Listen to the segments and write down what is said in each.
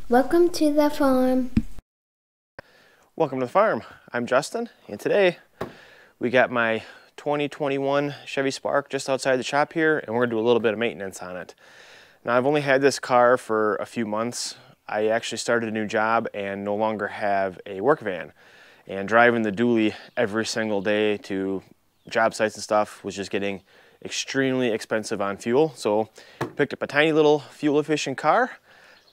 Welcome to the farm. Welcome to the farm. I'm Justin, and today we got my 2021 Chevy Spark just outside the shop here, and we're gonna do a little bit of maintenance on it. Now, I've only had this car for a few months. I actually started a new job and no longer have a work van. And driving the dually every single day to job sites and stuff was just getting extremely expensive on fuel. So picked up a tiny little fuel efficient car.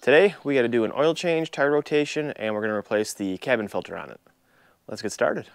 Today we got to do an oil change, tire rotation, and we're going to replace the cabin filter on it. Let's get started.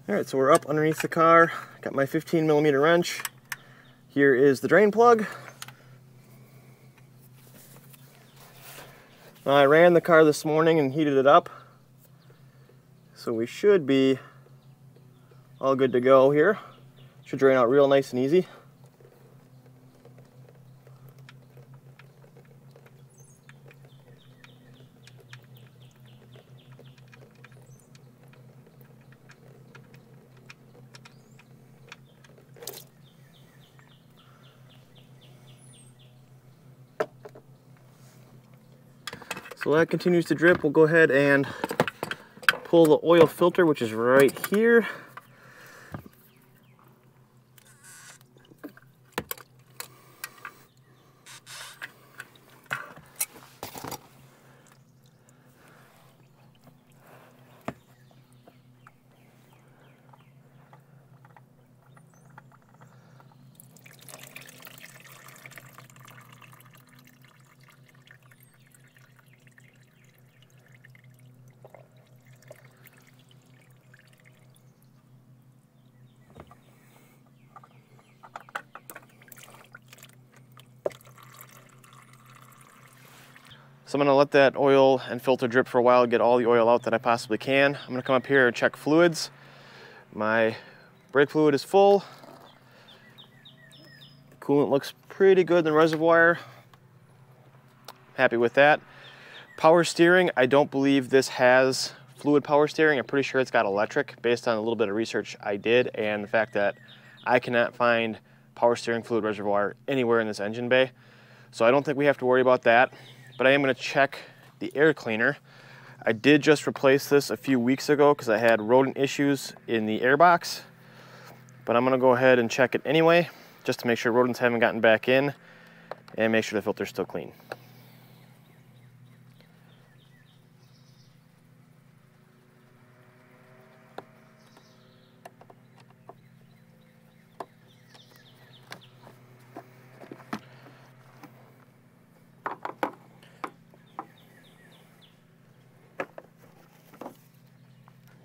All right, so we're up underneath the car. Got my 15mm wrench. Here is the drain plug. I ran the car this morning and heated it up. So we should be all good to go here. Should drain out real nice and easy. So that continues to drip. We'll go ahead and pull the oil filter, which is right here. So I'm going to let that oil and filter drip for a while, get all the oil out that I possibly can. I'm going to come up here and check fluids. My brake fluid is full. Coolant looks pretty good in the reservoir. Happy with that. Power steering, I don't believe this has fluid power steering. I'm pretty sure it's got electric based on a little bit of research I did and the fact that I cannot find power steering fluid reservoir anywhere in this engine bay. So I don't think we have to worry about that. But I am going to check the air cleaner. I did just replace this a few weeks ago because I had rodent issues in the air box. But I'm going to go ahead and check it anyway, just to make sure rodents haven't gotten back in and make sure the filter's still clean.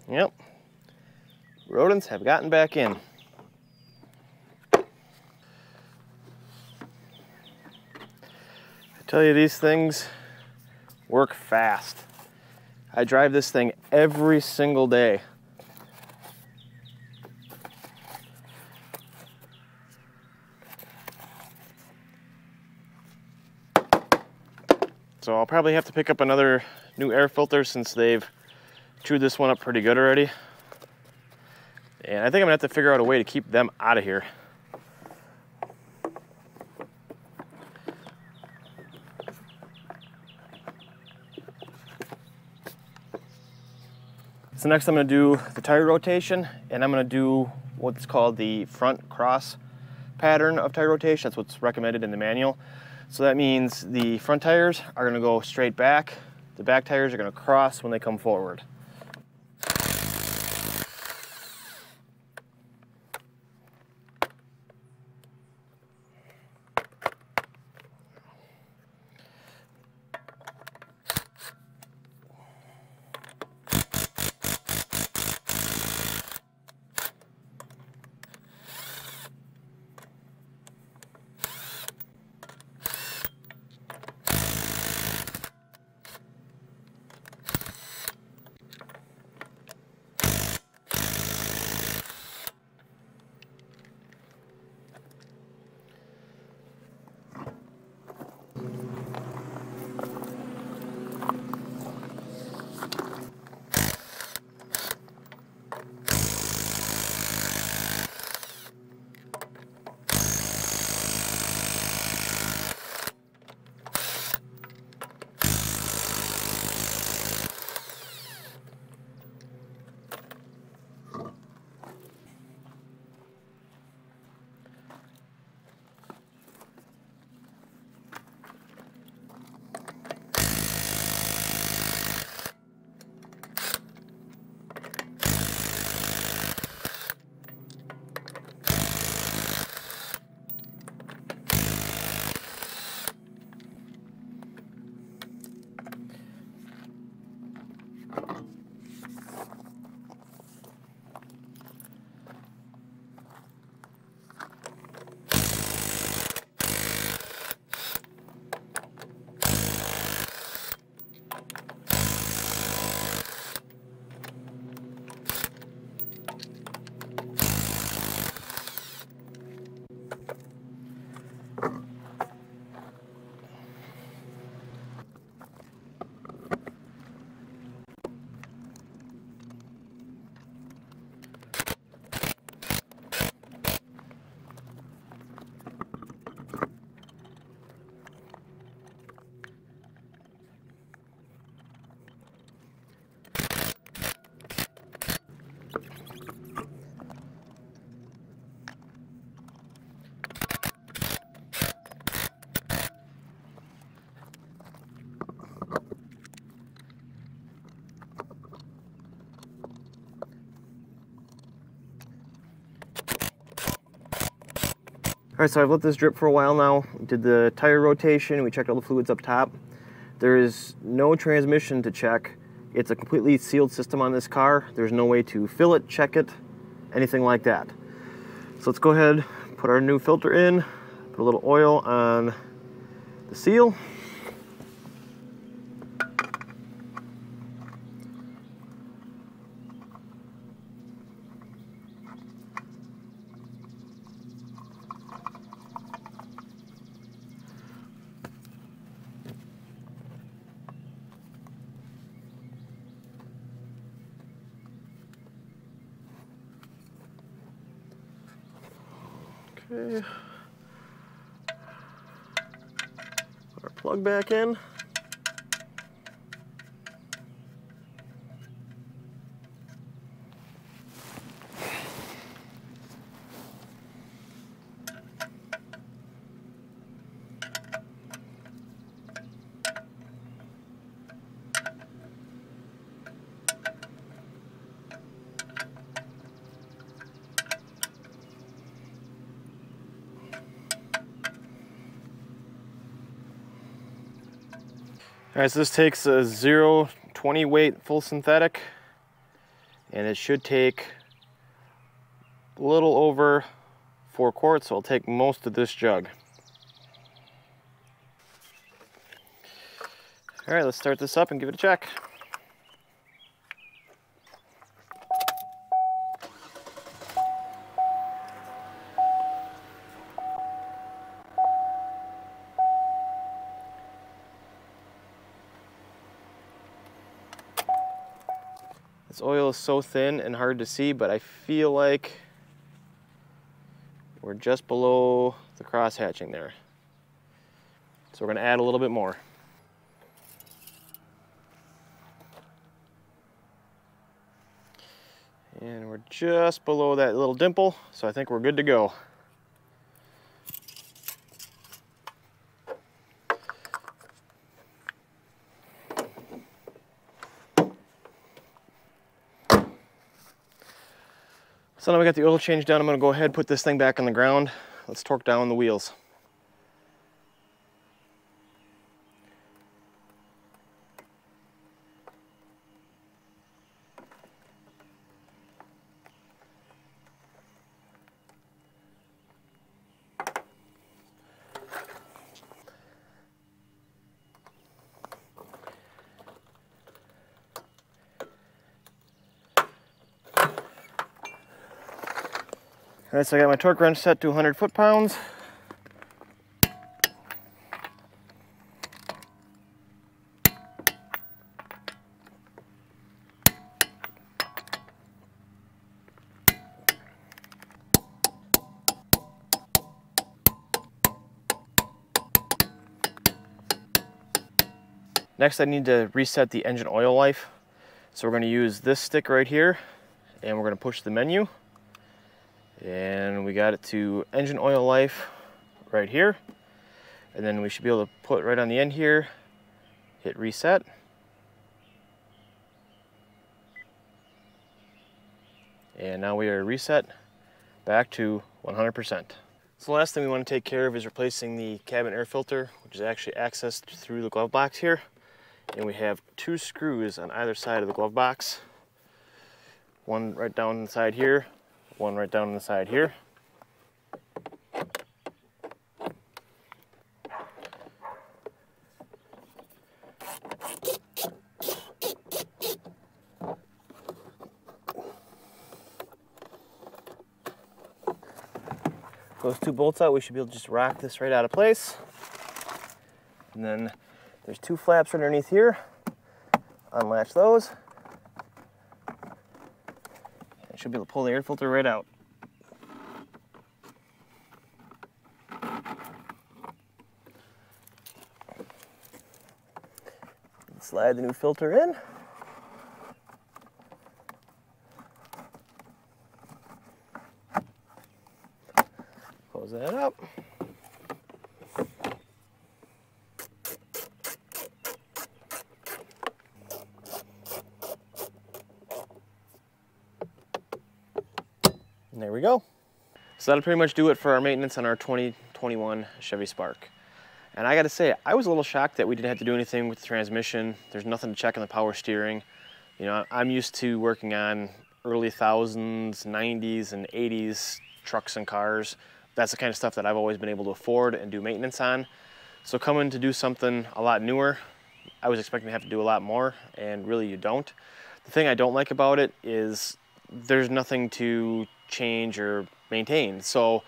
Yep, rodents have gotten back in. I tell you, these things work fast. I drive this thing every single day. So I'll probably have to pick up another new air filter since they've chewed this one up pretty good already. And I think I'm gonna have to figure out a way to keep them out of here. So next I'm gonna do the tire rotation, and I'm gonna do what's called the front cross pattern of tire rotation. That's what's recommended in the manual. So that means the front tires are gonna go straight back. The back tires are gonna cross when they come forward. All right, so I've let this drip for a while now. Did the tire rotation, we checked all the fluids up top. There is no transmission to check. It's a completely sealed system on this car. There's no way to fill it, check it, anything like that. So let's go ahead, put our new filter in, put a little oil on the seal. Okay. Put our plug back in. All right, so this takes a 0.20 weight full synthetic, and it should take a little over 4 quarts, so I'll take most of this jug. All right, let's start this up and give it a check. This oil is so thin and hard to see, but I feel like we're just below the cross hatching there. So we're going to add a little bit more. And we're just below that little dimple, so I think we're good to go. So now we got the oil change done, I'm going to go ahead and put this thing back on the ground. Let's torque down the wheels. All right, so I got my torque wrench set to 100 foot-pounds. Next, I need to reset the engine oil life. So we're going to use this stick right here, and we're going to push the menu. And we got it to engine oil life right here. And then we should be able to put right on the end here, hit reset. And now we are reset back to 100%. So the last thing we want to take care of is replacing the cabin air filter, which is actually accessed through the glove box here. And we have 2 screws on either side of the glove box. One right down inside here, one right down on the side here. Those 2 bolts out, we should be able to just rock this right out of place. And then there's 2 flaps underneath here. Unlatch those. And should be able to pull the air filter right out. Slide the new filter in. Close that up. And there we go. So that'll pretty much do it for our maintenance on our 2021 Chevy Spark. And I gotta say, I was a little shocked that we didn't have to do anything with the transmission. There's nothing to check on the power steering. You know, I'm used to working on early thousands, 90s and 80s trucks and cars. That's the kind of stuff that I've always been able to afford and do maintenance on. So coming to do something a lot newer, I was expecting to have to do a lot more, and really you don't. The thing I don't like about it is there's nothing to change or maintain. So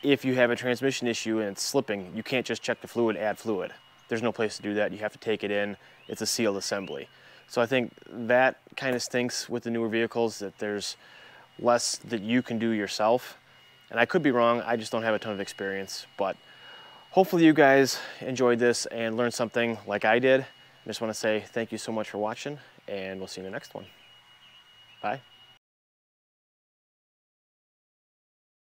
if you have a transmission issue and it's slipping, you can't just check the fluid, add fluid. There's no place to do that. You have to take it in. It's a sealed assembly. So I think that kind of stinks with the newer vehicles, that there's less that you can do yourself. And I could be wrong, I just don't have a ton of experience. But hopefully you guys enjoyed this and learned something like I did. I just want to say thank you so much for watching, and we'll see you in the next one. Bye.